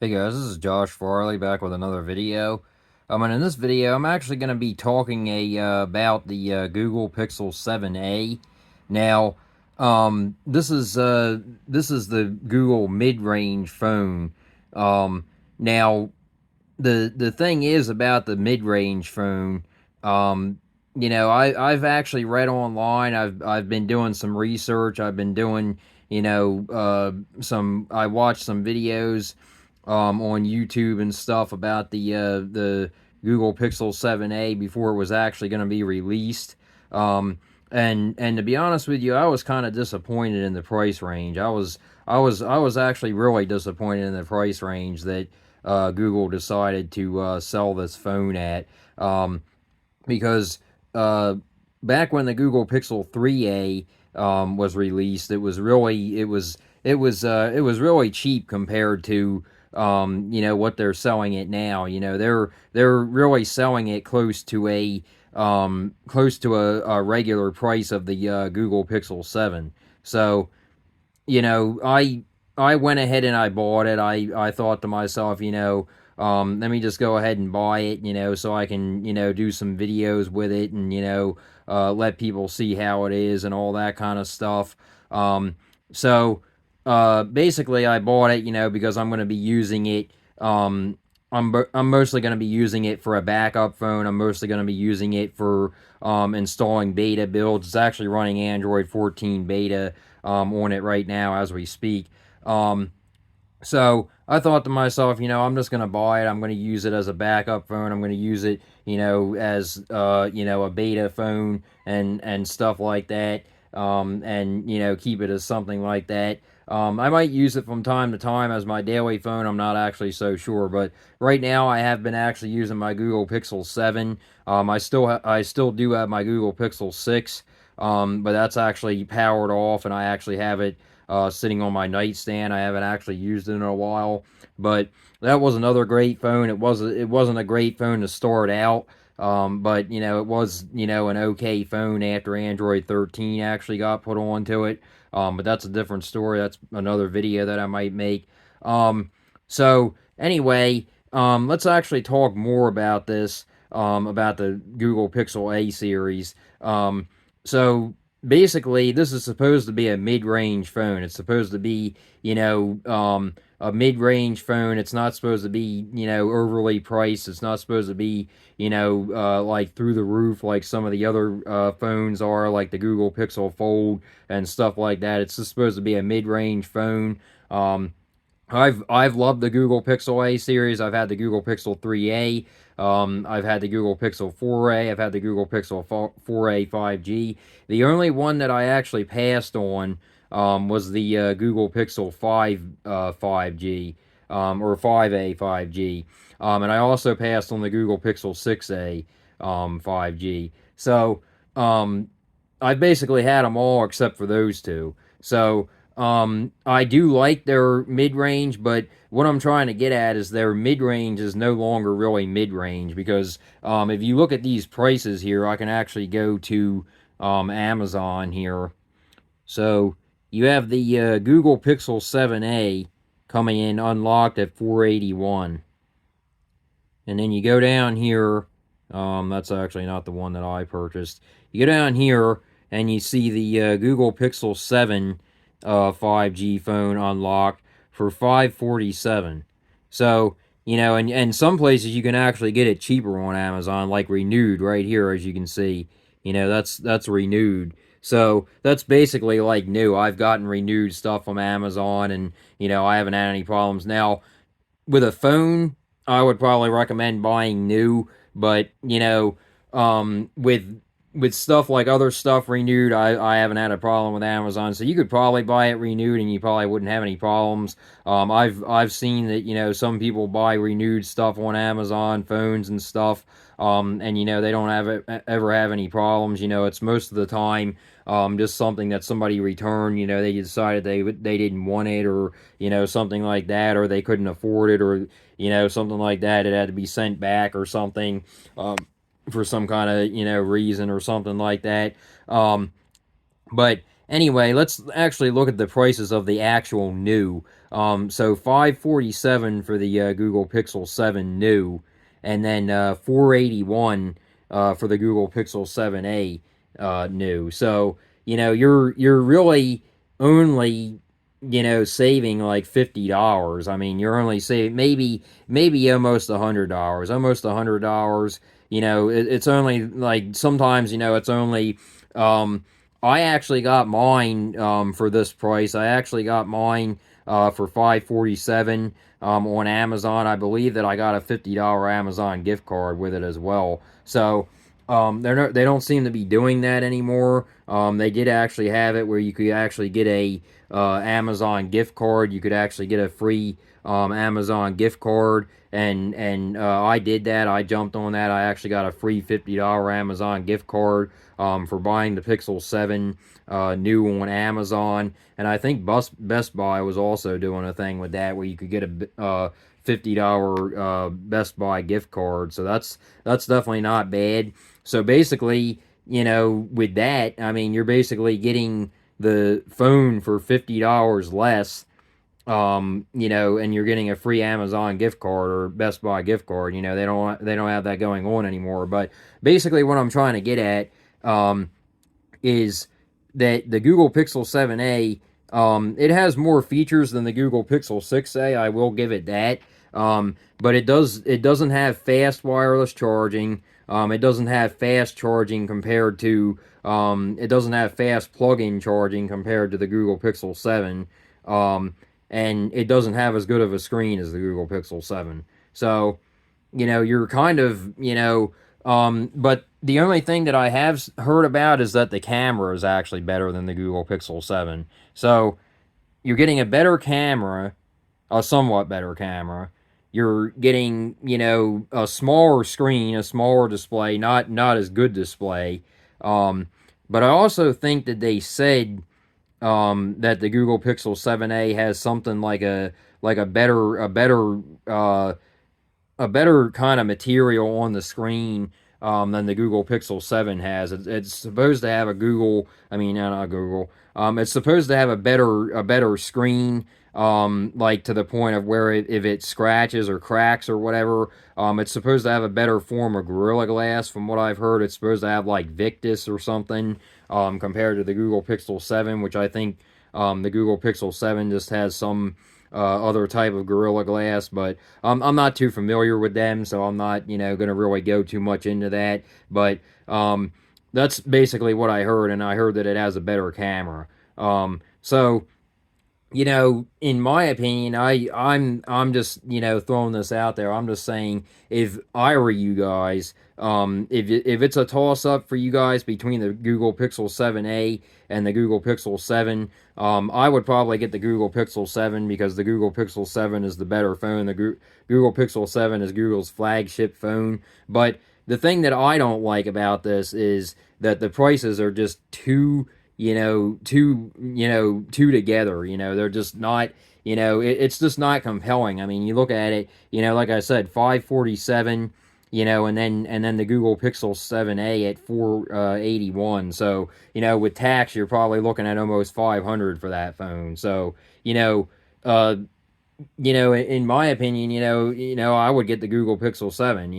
Hey guys, this is Josh Farley back with another video. And in this video, I'm actually going to be talking about the Google Pixel 7a. Now, this is the Google mid-range phone. Um, now, the thing is about the mid-range phone. Um, I've actually read online. I've been doing some research. I've been doing some. I watched some videos on YouTube and stuff about the Google Pixel 7a before it was actually going to be released. Um, and to be honest with you, I was kind of disappointed in the price range. I was actually really disappointed in the price range that Google decided to sell this phone at, because uh, back when the Google Pixel 3a was released, it was really cheap compared to what they're selling it now. They're really selling it close to a regular price of the Google Pixel 7. So I went ahead and I bought it. I thought to myself, let me just go ahead and buy it, so I can, do some videos with it and, let people see how it is and all that kind of stuff. Um, so basically, I bought it, because I'm going to be using it. I'm mostly going to be using it for a backup phone. I'm mostly going to be using it for installing beta builds. It's actually running Android 14 beta on it right now as we speak. Um, so I thought to myself, I'm just going to buy it. I'm going to use it as a backup phone. I'm going to use it, as a beta phone and stuff like that. And keep it as something like that. I might use it from time to time as my daily phone. I'm not actually so sure, but right now I have been actually using my Google Pixel 7. I still do have my Google Pixel 6, but that's actually powered off, and I actually have it sitting on my nightstand. I haven't actually used it in a while, but that was another great phone. It wasn't a great phone to start out, but it was an okay phone after Android 13 actually got put onto it. But that's a different story. That's another video that I might make. Um, so anyway, let's actually talk more about this. About the Google Pixel A series. So basically, this is supposed to be a mid-range phone. It's supposed to be, a mid-range phone. It's not supposed to be, overly priced. It's not supposed to be, like through the roof like some of the other phones are, like the Google Pixel Fold and stuff like that. It's just supposed to be a mid-range phone. I've loved the Google Pixel A series. I've had the Google Pixel 3a. I've had the Google Pixel 4a. I've had the Google Pixel 4a 5G. The only one that I actually passed on was the Google Pixel 5 5G, or 5a 5G. And I also passed on the Google Pixel 6a 5G. So um, I basically had them all except for those two. So I do like their mid range, but what I'm trying to get at is their mid range is no longer really mid range, because if you look at these prices here, I can actually go to Amazon here. So you have the Google Pixel 7a coming in unlocked at 481, and then you go down here. That's actually not the one that I purchased. You go down here and you see the Google Pixel 7 5G phone unlocked for 547. So, and some places you can actually get it cheaper on Amazon, like Renewed right here, as you can see. That's Renewed. So that's basically like new. I've gotten Renewed stuff from Amazon, and I haven't had any problems. Now, with a phone, I would probably recommend buying new. But with stuff like other stuff Renewed, I haven't had a problem with Amazon. So you could probably buy it Renewed, and you probably wouldn't have any problems. I've seen that some people buy Renewed stuff on Amazon phones and stuff. And they don't ever have any problems. It's most of the time just something that somebody returned. They decided they didn't want it, or something like that, or they couldn't afford it, or something like that. It had to be sent back or something, um, for some kind of reason or something like that. But anyway, let's actually look at the prices of the actual new. So 547 for the Google Pixel 7 new, and then 481 for the Google Pixel 7a new. So you're really only saving like $50. I mean, you're only saving maybe almost $100, almost $100. It's only like sometimes it's only. I actually got mine for this price. I actually got mine for 547 on Amazon. I believe that I got a $50 Amazon gift card with it as well. So they don't seem to be doing that anymore. They did actually have it where you could actually get a Amazon gift card. You could actually get a free Amazon gift card, and I did that. I jumped on that. I actually got a free $50 Amazon gift card for buying the Pixel 7 new on Amazon. And I think Best Buy was also doing a thing with that where you could get a $50 Best Buy gift card. So that's definitely not bad. So basically, with that, I mean, you're basically getting the phone for $50 less, and you're getting a free Amazon gift card or Best Buy gift card. They don't have that going on anymore. But basically, what I'm trying to get at is that the Google Pixel 7a, it has more features than the Google Pixel 6a. I will give it that. But it doesn't have fast wireless charging. It doesn't have fast charging compared to it doesn't have fast plug-in charging compared to the Google Pixel 7. And it doesn't have as good of a screen as the Google Pixel 7. So, you're kind of, but the only thing that I have heard about is that the camera is actually better than the Google Pixel 7. So, you're getting a better camera, a somewhat better camera. You're getting, a smaller screen, a smaller display, not as good display. But I also think that they said that the Google Pixel 7a has something like a better kind of material on the screen than the Google Pixel 7 has. It's supposed to have a Google, I mean, not Google. It's supposed to have a better screen, like to the point of where if it scratches or cracks or whatever, it's supposed to have a better form of Gorilla Glass. From what I've heard, it's supposed to have like Victus or something, compared to the Google Pixel 7, which I think the Google Pixel 7 just has some other type of Gorilla Glass, but I'm not too familiar with them, so I'm not, going to really go too much into that. But that's basically what I heard, and I heard that it has a better camera. So in my opinion, I'm just throwing this out there. I'm just saying, if I were you guys, if it's a toss up for you guys between the Google Pixel 7a and the Google Pixel 7, I would probably get the Google Pixel 7 because the Google Pixel 7 is the better phone. The Google Pixel 7 is Google's flagship phone. But the thing that I don't like about this is that the prices are just too together. They're just not, it's just not compelling. I mean, you look at it, like I said, 547, and then the Google Pixel 7a at 481. So, with tax, you're probably looking at almost 500 for that phone. So, uh, in my opinion, I would get the Google Pixel 7.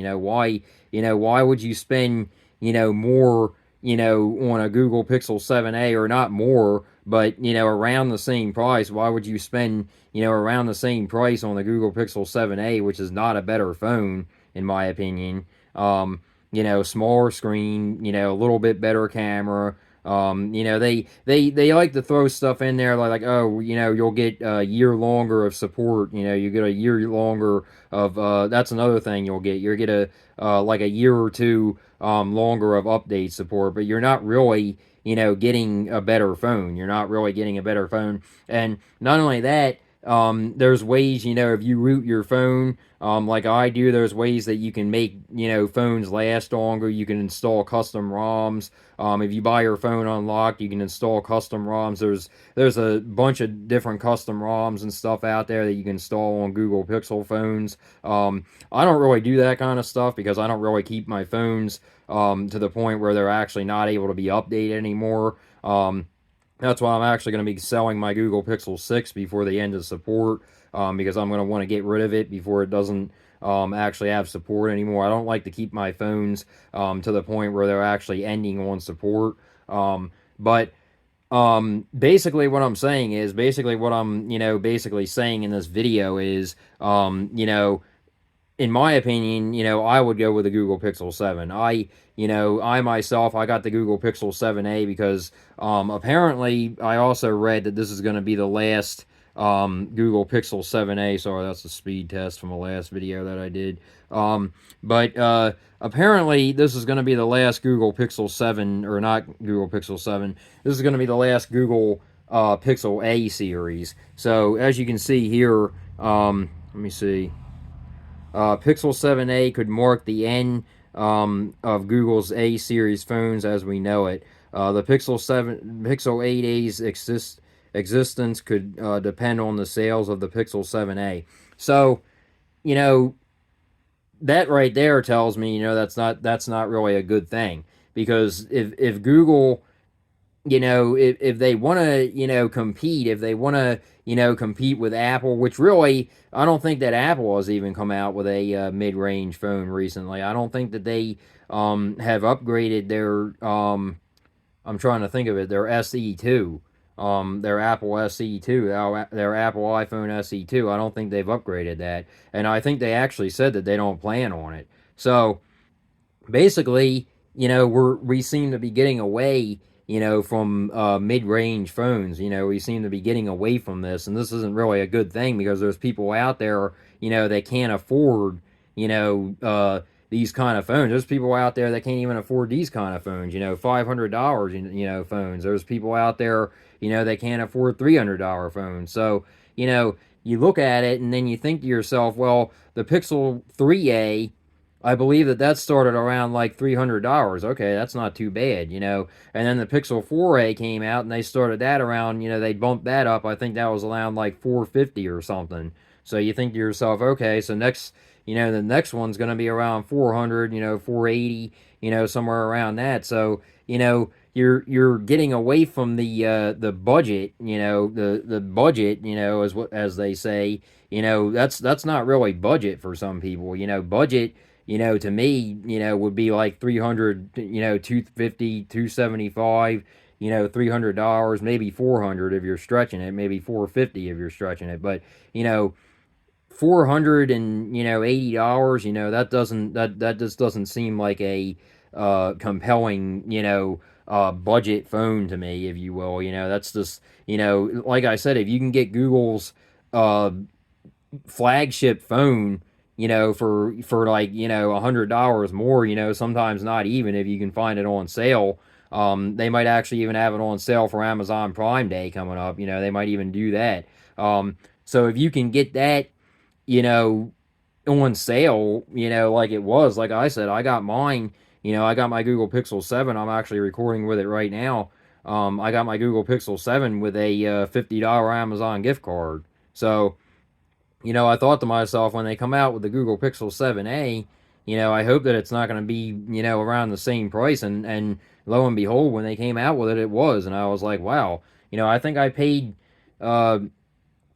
Why would you spend, more, on a Google Pixel 7a, or not more, but, around the same price? Why would you spend, around the same price on the Google Pixel 7a, which is not a better phone, in my opinion? Smaller screen, a little bit better camera. They like to throw stuff in there like, oh, you'll get a year longer of support. You get a year longer of that's another thing you'll get. You'll get a like a year or two longer of update support, but you're not really getting a better phone. You're not really getting a better phone. And not only that, there's ways, if you root your phone, like I do, there's ways that you can make, phones last longer. You can install custom ROMs. If you buy your phone unlocked, you can install custom ROMs. There's a bunch of different custom ROMs and stuff out there that you can install on Google Pixel phones. I don't really do that kind of stuff because I don't really keep my phones to the point where they're actually not able to be updated anymore. That's why I'm actually going to be selling my Google Pixel 6 before the end of support, because I'm going to want to get rid of it before it doesn't actually have support anymore. I don't like to keep my phones to the point where they're actually ending on support. But basically what I'm saying is, basically what I'm, basically saying in this video is, in my opinion, I would go with the Google Pixel 7. I myself, I got the Google Pixel 7a because apparently I also read that this is going to be the last Google Pixel 7a. Sorry, that's a speed test from the last video that I did. But apparently this is going to be the last Google Pixel 7, or not Google Pixel 7. This is going to be the last Google Pixel A series. So as you can see here, let me see. Pixel 7a could mark the end of Google's A series phones as we know it. The Pixel 8a's existence could depend on the sales of the Pixel 7a. So, you know, that right there tells me, that's not really a good thing, because if Google, if they want to, compete, if they want to, compete with Apple, which really, I don't think that Apple has even come out with a mid-range phone recently. I don't think that they have upgraded their, I'm trying to think of it, their SE2, their Apple SE2, their Apple iPhone SE2. I don't think they've upgraded that. And I think they actually said that they don't plan on it. So, basically, we seem to be getting away, from mid-range phones. We seem to be getting away from this, and this isn't really a good thing, because there's people out there, that can't afford, these kind of phones. There's people out there that can't even afford these kind of phones, $500, phones. There's people out there, that can't afford $300 phones. So, you look at it and then you think to yourself, well, the Pixel 3a, I believe that started around like $300. Okay, that's not too bad. And then the Pixel 4a came out, and they started that around, they bumped that up. I think that was around like 450 or something. So you think to yourself, okay, so next, the next one's going to be around 400, 480, somewhere around that. So, you're getting away from the budget, the budget, as they say. That's not really budget for some people. Budget, to me, would be like 300, 250, 275, $300, maybe 400 if you're stretching it, maybe 450 if you're stretching it. But, 400 and, $80, that just doesn't seem like a compelling, budget phone to me, if you will. That's just, like I said, if you can get Google's uh flagship phone, for like, $100 more, sometimes not even, if you can find it on sale. They might actually even have it on sale for Amazon Prime Day coming up. They might even do that. So if you can get that, you know, on sale, like it was, like I said, I got mine, I got my Google Pixel 7. I'm actually recording with it right now. I got my Google Pixel 7 with a $50 Amazon gift card. So, I thought to myself, when they come out with the Google Pixel 7a, I hope that it's not going to be, around the same price. And lo and behold, when they came out with it, it was. And I was like, wow. I think I paid, uh,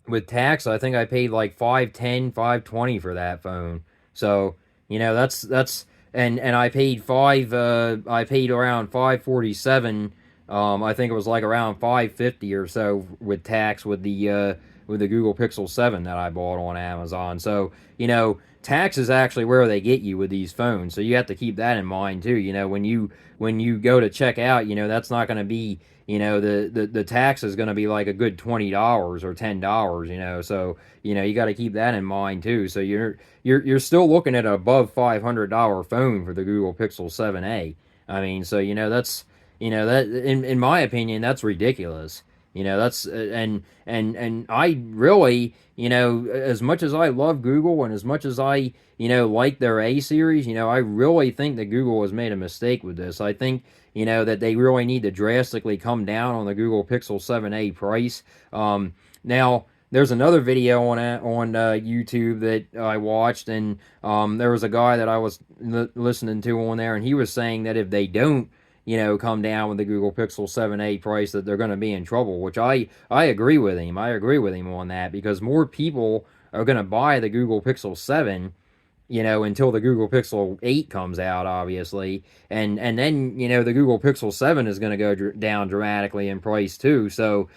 with tax, I think I paid like 510, 520 for that phone. So, that's, and I paid around 547. I think it was like around 550 or so with tax, with the Google Pixel 7 that I bought on Amazon. So, tax is actually where they get you with these phones. So you have to keep that in mind too. When you go to check out, that's not going to be, the tax is going to be like a good $20 or $10. So you got to keep that in mind too. So you're still looking at an above $500 phone for the Google Pixel 7a. I mean, so that's, that, in my opinion, that's ridiculous. That's and I really, as much as I love Google, and as much as I, like their A series, I really think that Google has made a mistake with this. I think, that they really need to drastically come down on the Google Pixel 7a price. Now there's another video on YouTube that I watched, and there was a guy that I was listening to on there, and he was saying that if they don't, come down with the Google Pixel 7a price, that they're going to be in trouble, which I agree with him. I agree with him on that, because more people are going to buy the Google Pixel 7, until the Google Pixel 8 comes out, obviously. And then, the Google Pixel 7 is going to go down dramatically in price too. So,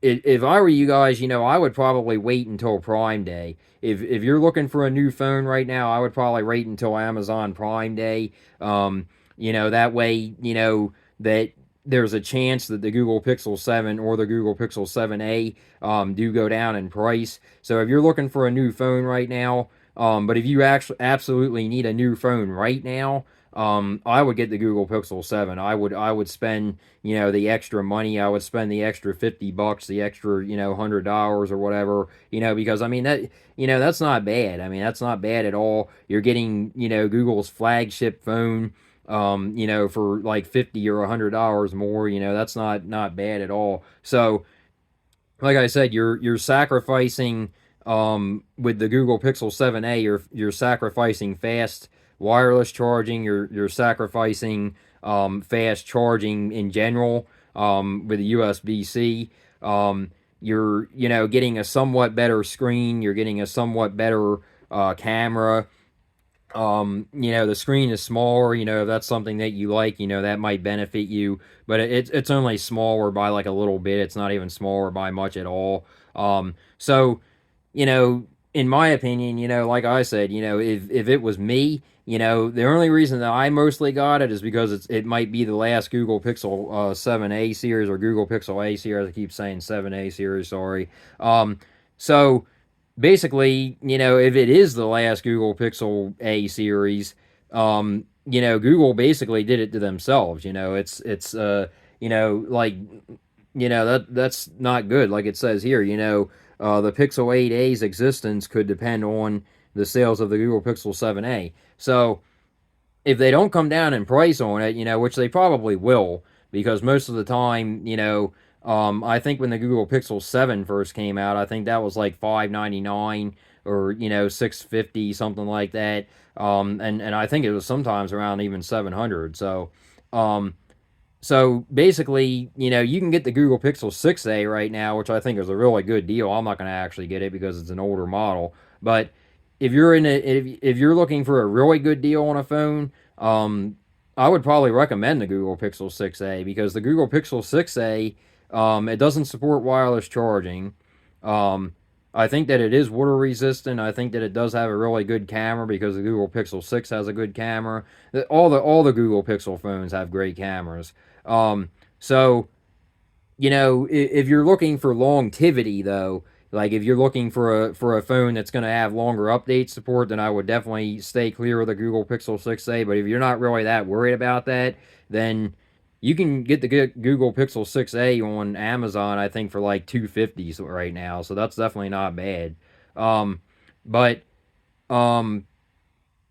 if I were you guys, I would probably wait until Prime Day. If you're looking for a new phone right now, I would probably wait until Amazon Prime Day. That way, that there's a chance that the Google Pixel 7 or the Google Pixel 7a do go down in price. So if you're looking for a new phone right now, but if you actually absolutely need a new phone right now, I would get the Google Pixel 7. I would spend, the extra money. I would spend the extra $50, the extra, $100 or whatever, because I mean that's not bad. I mean, that's not bad at all. You're getting, Google's flagship phone, for like $50 or $100 more. That's not bad at all. So, like I said, you're sacrificing, with the Google Pixel 7a, you're sacrificing fast wireless charging. You're sacrificing fast charging in general, with the USB-C. You're, getting a somewhat better screen. You're getting a somewhat better camera. The screen is smaller. If that's something that you like, that might benefit you. But it's only smaller by like a little bit. It's not even smaller by much at all. So, in my opinion, like I said, if it was me, the only reason that I mostly got it is because it might be the last Google Pixel 7a series, or Google Pixel A series. I keep saying 7a series, sorry. So basically, if it is the last Google Pixel A series, Google basically did it to themselves. Like, that's not good. Like it says here, the Pixel 8a's existence could depend on the sales of the Google Pixel 7a. So if they don't come down in price on it, which they probably will, because most of the time, I think when the Google Pixel 7 first came out, I think that was like $599 or, 650, something like that. And I think it was sometimes around even 700. Um, so basically, you can get the Google Pixel 6a right now, which I think is a really good deal. I'm not going to actually get it because it's an older model, but if you're looking for a really good deal on a phone, I would probably recommend the Google Pixel 6a, because the Google Pixel 6a, it doesn't support wireless charging. I think that it is water resistant. I think that it does have a really good camera, because the Google Pixel 6 has a good camera. All the Google Pixel phones have great cameras. So, if you're looking for longevity, though, like if you're looking for a phone that's going to have longer update support, then I would definitely stay clear of the Google Pixel 6a. But if you're not really that worried about that, then you can get the Google Pixel 6a on Amazon, I think, for like 250 right now. So that's definitely not bad. But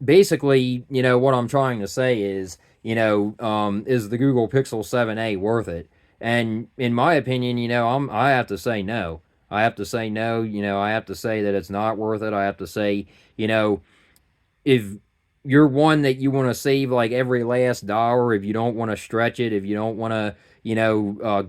basically, what I'm trying to say is, is the Google Pixel 7a worth it? And in my opinion, I have to say no. I have to say no. I have to say that it's not worth it. I have to say, if you're one that you want to save like every last dollar, if you don't want to stretch it, if you don't want to,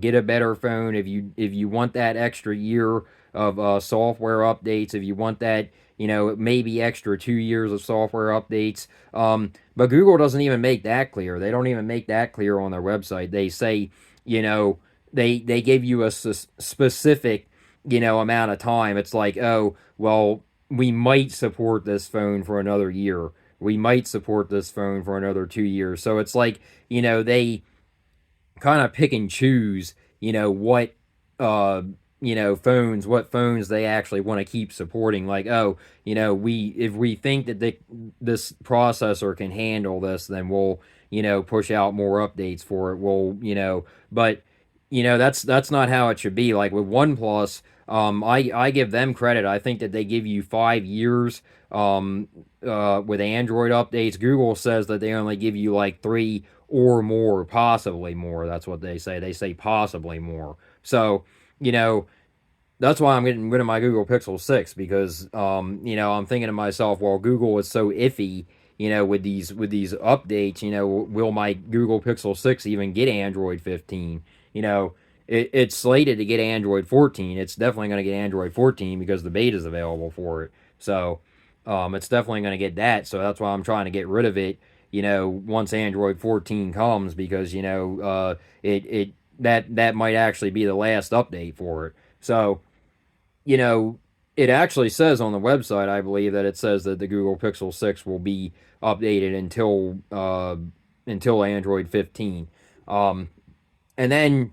get a better phone, if you want that extra year of software updates, if you want that, maybe extra 2 years of software updates. But Google doesn't even make that clear. They don't even make that clear on their website. They say, they give you a specific, amount of time. It's like, oh, well, we might support this phone for another year. We might support this phone for another 2 years. So it's like, they kind of pick and choose, what what phones they actually want to keep supporting. Like, oh, if we think that this processor can handle this, then we'll, push out more updates for it. But that's not how it should be. Like with OnePlus, I give them credit. I think that they give you 5 years with Android updates. Google says that they only give you like 3 or more, possibly more. That's what they say. They say possibly more. So, you know, that's why I'm getting rid of my Google Pixel 6, because, I'm thinking to myself, well, Google is so iffy, with these updates, will my Google Pixel 6 even get Android 15? You know, it's slated to get Android 14. It's definitely going to get Android 14 because the beta is available for it. So, it's definitely going to get that. So that's why I'm trying to get rid of it. Once Android 14 comes, because it that might actually be the last update for it. So, you know, it actually says on the website, I believe, that it says that the Google Pixel 6 will be updated until Android 15. And then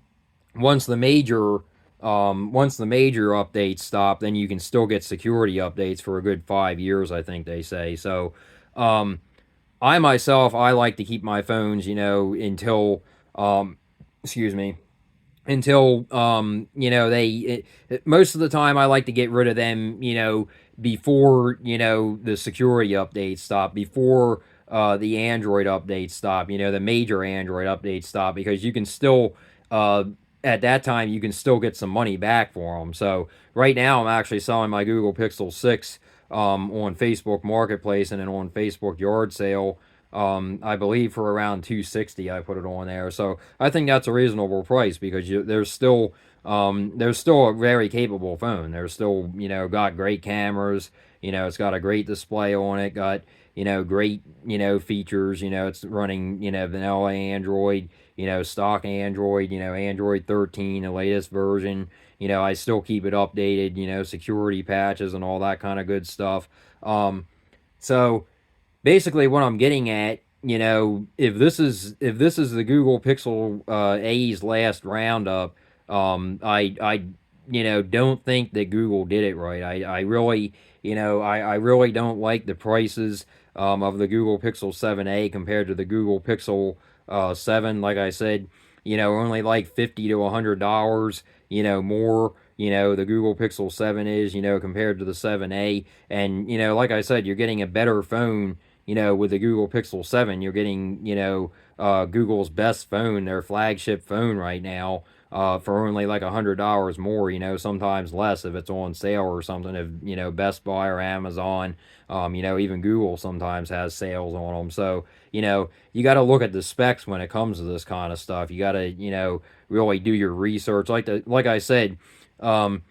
once the major once the major updates stop, then you can still get security updates for a good 5 years, I think they say. So, um, I myself, I like to keep my phones, until um, excuse me, until most of the time I like to get rid of them, before the security updates stop, before the Android updates stop, the major Android updates stop, because you can still uh at that time you can still get some money back for them. So right now I'm actually selling my Google Pixel 6 on Facebook Marketplace and then on Facebook Yard Sale, I believe for around 260. I put it on there, so I think that's a reasonable price, because there's still a very capable phone. There's still, got great cameras. It's got a great display on it. Got, great, features. It's running, vanilla Android. Stock Android. Android 13, the latest version. I still keep it updated. Security patches and all that kind of good stuff. So basically what I'm getting at, if this is the Google Pixel A's last roundup, I don't think that Google did it right. I really I really don't like the prices of the Google Pixel 7a compared to the Google Pixel 7. Like I said, only like $50 to $100, more. The Google Pixel 7 is, compared to the 7a. And, like I said, you're getting a better phone, with the Google Pixel 7. You're getting, Google's best phone, their flagship phone right now, for only like $100 more, sometimes less if it's on sale or something. If, Best Buy or Amazon, even Google sometimes has sales on them. So, you got to look at the specs when it comes to this kind of stuff. You got to, really do your research. Like I said, um,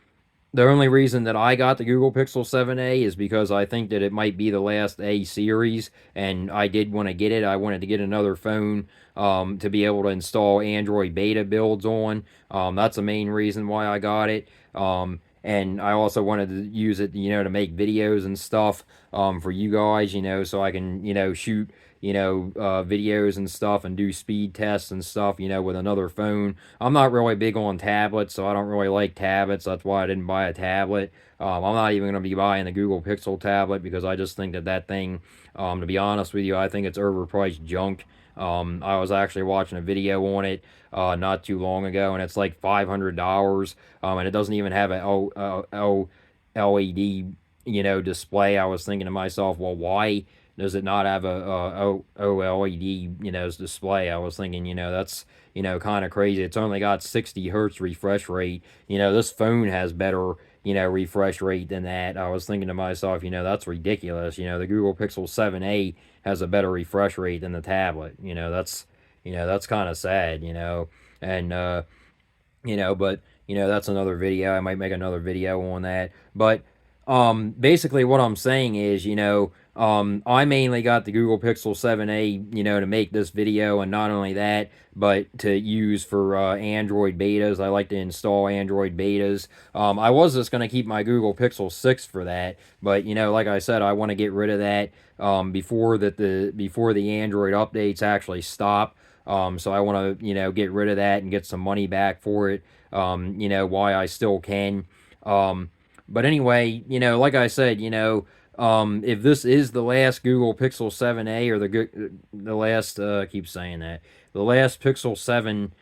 the only reason that I got the Google Pixel 7a is because I think that it might be the last A series, and I did want to get it. I wanted to get another phone to be able to install Android beta builds on. That's the main reason why I got it. And I also wanted to use it, to make videos and stuff for you guys, so I can, shoot, videos and stuff and do speed tests and stuff, with another phone. I'm not really big on tablets, so I don't really like tablets. That's why I didn't buy a tablet. I'm not even going to be buying the Google Pixel tablet, because I just think that thing, to be honest with you, I think it's overpriced junk. I was actually watching a video on it not too long ago, and it's like $500, and it doesn't even have a LED, display. I was thinking to myself, well, why does it not have a OLED, display? I was thinking, that's, kind of crazy. It's only got 60 hertz refresh rate. This phone has better, refresh rate than that. I was thinking to myself, that's ridiculous. The Google Pixel 7a has a better refresh rate than the tablet. That's kind of sad, and, but, that's another video. I might make another video on that. But, basically what I'm saying is, I mainly got the Google Pixel 7a, to make this video, and not only that, but to use for Android betas. I like to install Android betas. I was just going to keep my Google Pixel 6 for that, but, like I said, I want to get rid of that before the Android updates actually stop. So I want to, get rid of that and get some money back for it, while I still can. But anyway, like I said, if this is the last Google Pixel 7a, or the last, keep saying that, the last Pixel 7,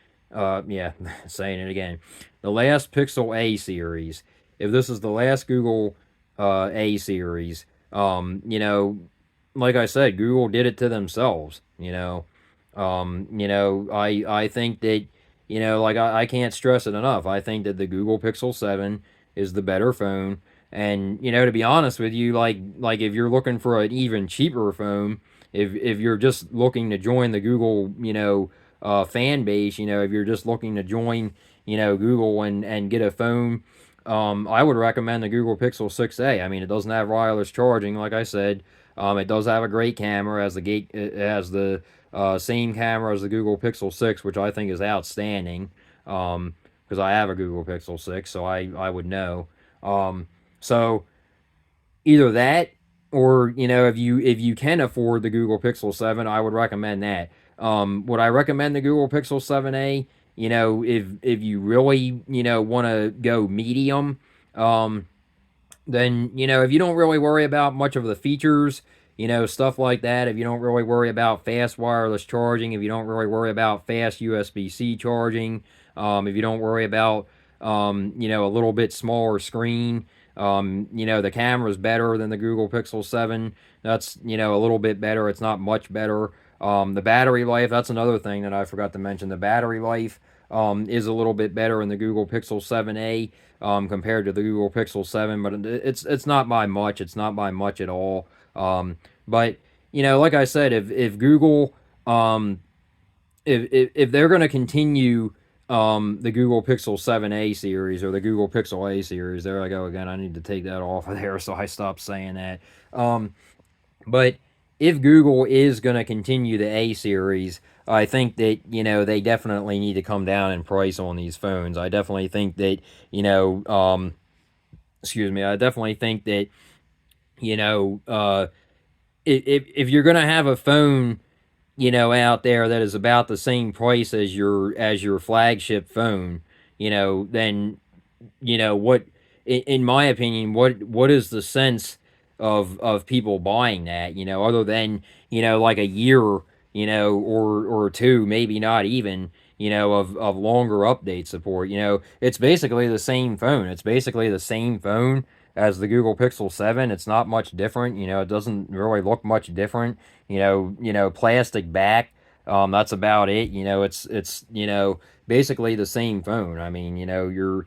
yeah, saying it again, the last Pixel A series, if this is the last Google A series, like I said, Google did it to themselves. I think that, like I can't stress it enough. I think that the Google Pixel 7 is the better phone. And, to be honest with you, like if you're looking for an even cheaper phone, if you're just looking to join the Google, fan base, if you're just looking to join, Google and get a phone, I would recommend the Google Pixel 6a. I mean, it doesn't have wireless charging, like I said. It does have a great camera, as the gate it has the same camera as the Google Pixel 6, which I think is outstanding. Because I have a Google Pixel 6, so I would know. So either that, or if you can afford the Google Pixel 7, I would recommend that. Would I recommend the Google Pixel 7a? If you really want to go medium, um, then if you don't really worry about much of the features, stuff like that. If you don't really worry about fast wireless charging, if you don't really worry about fast USB-C charging, if you don't worry about a little bit smaller screen, the camera's better than the Google Pixel 7. That's a little bit better. It's not much better. The battery life, that's another thing that I forgot to mention. The battery life is a little bit better in the Google Pixel 7a compared to the Google Pixel 7, but it's not by much. It's not by much at all. But like I said, if Google, if they're going to continue the Google Pixel 7a series or the Google Pixel A series, there I go again. I need to take that off of there, so I stopped saying that. But if Google is going to continue the A series, I think that they definitely need to come down in price on these phones. I definitely think that excuse me. I definitely think that you know if you're going to have a phone out there that is about the same price as your flagship phone, then what in my opinion, what is the sense of people buying that, other than, like a year, or two, maybe not even, of longer update support. It's basically the same phone. It's basically the same phone as the Google Pixel 7. It's not much different. It doesn't really look much different. Plastic back. That's about it. It's basically the same phone. I mean, you're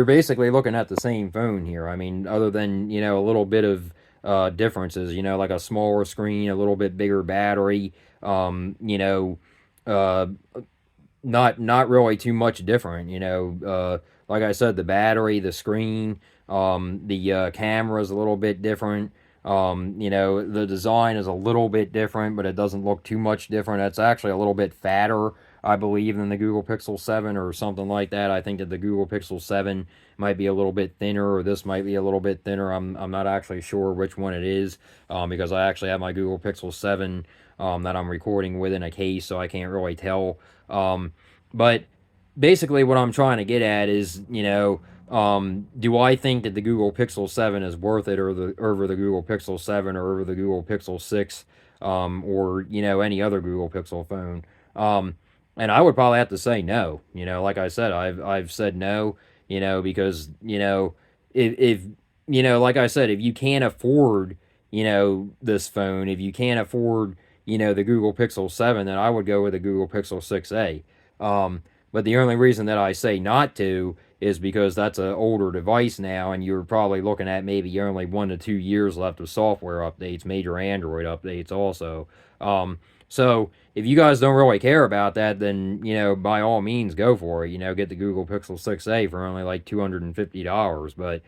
basically looking at the same phone here. I mean, other than a little bit of differences. Like a smaller screen, a little bit bigger battery. Uh, not really too much different. Like I said, the battery, the screen, the camera is a little bit different. The design is a little bit different, but it doesn't look too much different. It's actually a little bit fatter, I believe, than the Google Pixel 7 or something like that. I think that the Google Pixel 7 might be a little bit thinner, or this might be a little bit thinner. I'm not actually sure which one it is, because I actually have my Google Pixel 7 that I'm recording with in a case, so I can't really tell. But basically, what I'm trying to get at is, do I think that the Google Pixel 7 is worth it, or over the Google Pixel 7, or over the Google Pixel 6, or any other Google Pixel phone? And I would probably have to say no. Like I said, I've said no. Because if like I said, if you can't afford this phone, if you can't afford the Google Pixel 7, then I would go with the Google Pixel 6a. But the only reason that I say not to is because that's an older device now, and you're probably looking at maybe only 1 to 2 years left of software updates, major Android updates also. So if you guys don't really care about that, then by all means go for it. Get the Google Pixel 6a for only like $250. But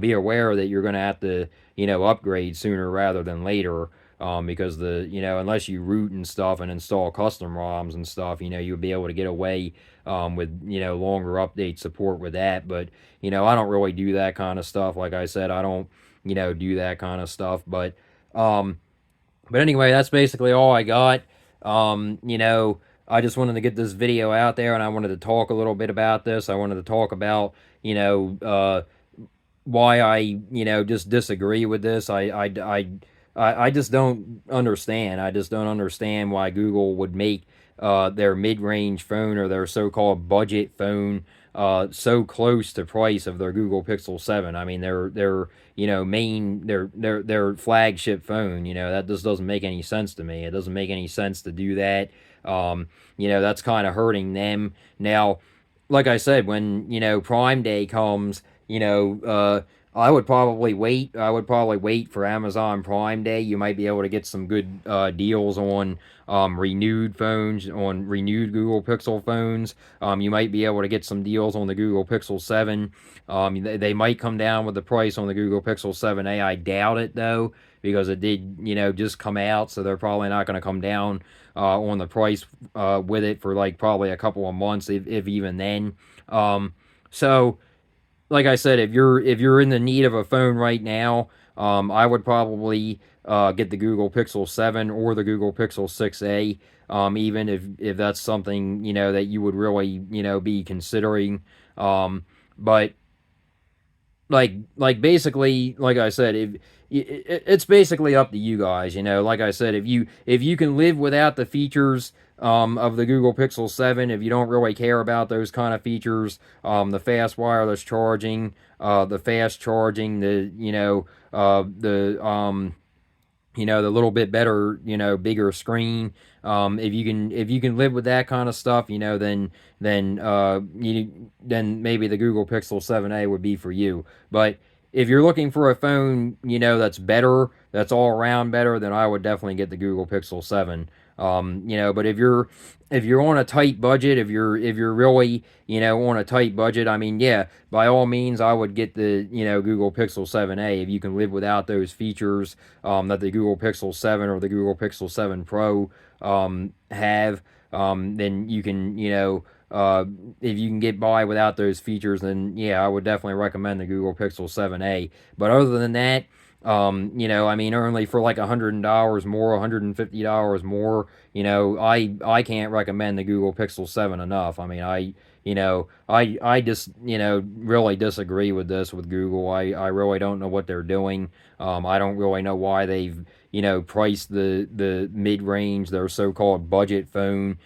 be aware that you're going to have to upgrade sooner rather than later. Because unless you root and stuff and install custom ROMs and stuff, you'll be able to get away with longer update support with that. But I don't really do that kind of stuff. Like I said, I don't do that kind of stuff. But anyway, that's basically all I got. I just wanted to get this video out there, and I wanted to talk a little bit about this. I wanted to talk about why I just disagree with this. I just don't understand. I just don't understand why Google would make their mid-range phone, or their so-called budget phone, so close to price of their Google Pixel 7. I mean, their flagship phone. That just doesn't make any sense to me. It doesn't make any sense to do that. That's kind of hurting them. Now, like I said, when Prime Day comes, I would probably wait. I would probably wait for Amazon Prime Day. You might be able to get some good deals on renewed phones, on renewed Google Pixel phones. You might be able to get some deals on the Google Pixel 7. They might come down with the price on the Google Pixel 7a. I doubt it though, because it did, just come out, so they're probably not going to come down on the price with it for like probably a couple of months, if even then. So like I said, if you're in the need of a phone right now, I would probably get the Google Pixel 7 or the Google Pixel 6a, even if that's something that you would really be considering. But like basically, like I said, if it's basically up to you guys. Like I said, if you can live without the features of the Google Pixel 7, if you don't really care about those kind of features, the fast wireless charging, the fast charging, the little bit better, bigger screen. If you can live with that kind of stuff, then maybe the Google Pixel 7a would be for you. But if you're looking for a phone, that's better, that's all around better, then I would definitely get the Google Pixel 7. But if you're on a tight budget, if you're really on a tight budget, I mean, yeah, by all means, I would get the Google Pixel 7a if you can live without those features that the Google Pixel 7 or the Google Pixel 7 Pro have. Then you can if you can get by without those features, then yeah, I would definitely recommend the Google Pixel 7a. But other than that, I mean, only for like $100 more, $150 more, I can't recommend the Google Pixel 7 enough. I mean, I just, really disagree with this with Google. I really don't know what they're doing. I don't really know why they've, priced the mid-range, their so-called budget phone,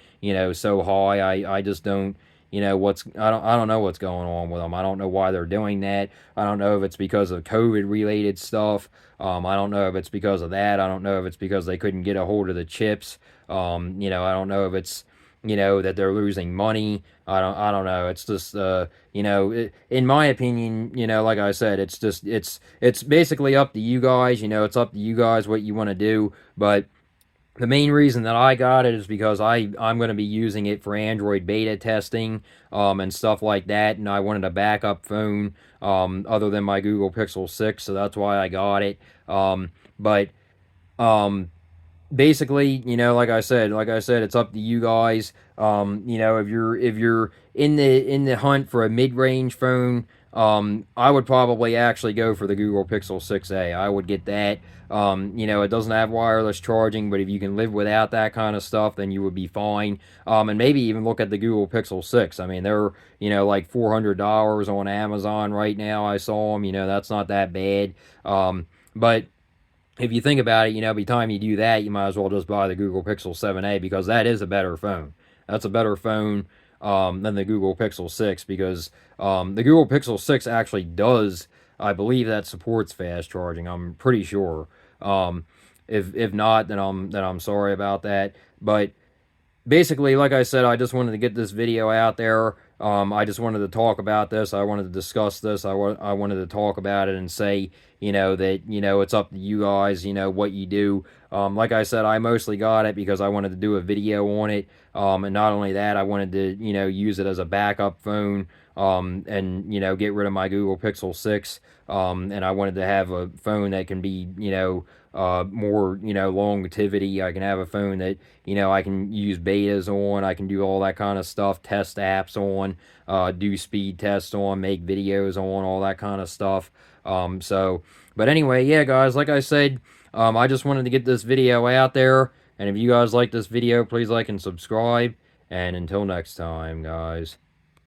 so high. I just don't, I don't know what's going on with them. I don't know why they're doing that. I don't know if it's because of COVID related stuff. I don't know if it's because of that. I don't know if it's because they couldn't get a hold of the chips. I don't know if it's that they're losing money. I don't know. It's just in my opinion, like I said, it's basically up to you guys. It's up to you guys what you want to do. But the main reason that I got it is because I'm going to be using it for Android beta testing and stuff like that, and I wanted a backup phone other than my Google Pixel 6, so that's why I got it. But um, basically, like I said, it's up to you guys. If you're in the hunt for a mid-range phone, I would probably actually go for the Google Pixel 6a. I would get that. It doesn't have wireless charging, but if you can live without that kind of stuff, then you would be fine. And maybe even look at the Google Pixel 6. I mean, they're, like $400 on Amazon right now. I saw them, that's not that bad. But if you think about it, by the time you do that, you might as well just buy the Google Pixel 7a, because that is a better phone. That's a better phone than the Google Pixel 6, because the Google Pixel 6 actually does, I believe, that supports fast charging. I'm pretty sure. If not, then I'm sorry about that. But basically, like I said, I just wanted to get this video out there. I just wanted to talk about this. I wanted to discuss this. I wanted to talk about it and say, that, it's up to you guys, what you do. Like I said, I mostly got it because I wanted to do a video on it. And not only that, I wanted to, use it as a backup phone, and, get rid of my Google Pixel 6. And I wanted to have a phone that can be, more, longevity. I can have a phone that, I can use betas on. I can do all that kind of stuff, test apps on, do speed tests on, make videos on, all that kind of stuff. But anyway, yeah, guys, like I said, I just wanted to get this video out there. And if you guys like this video, please like and subscribe. And until next time, guys.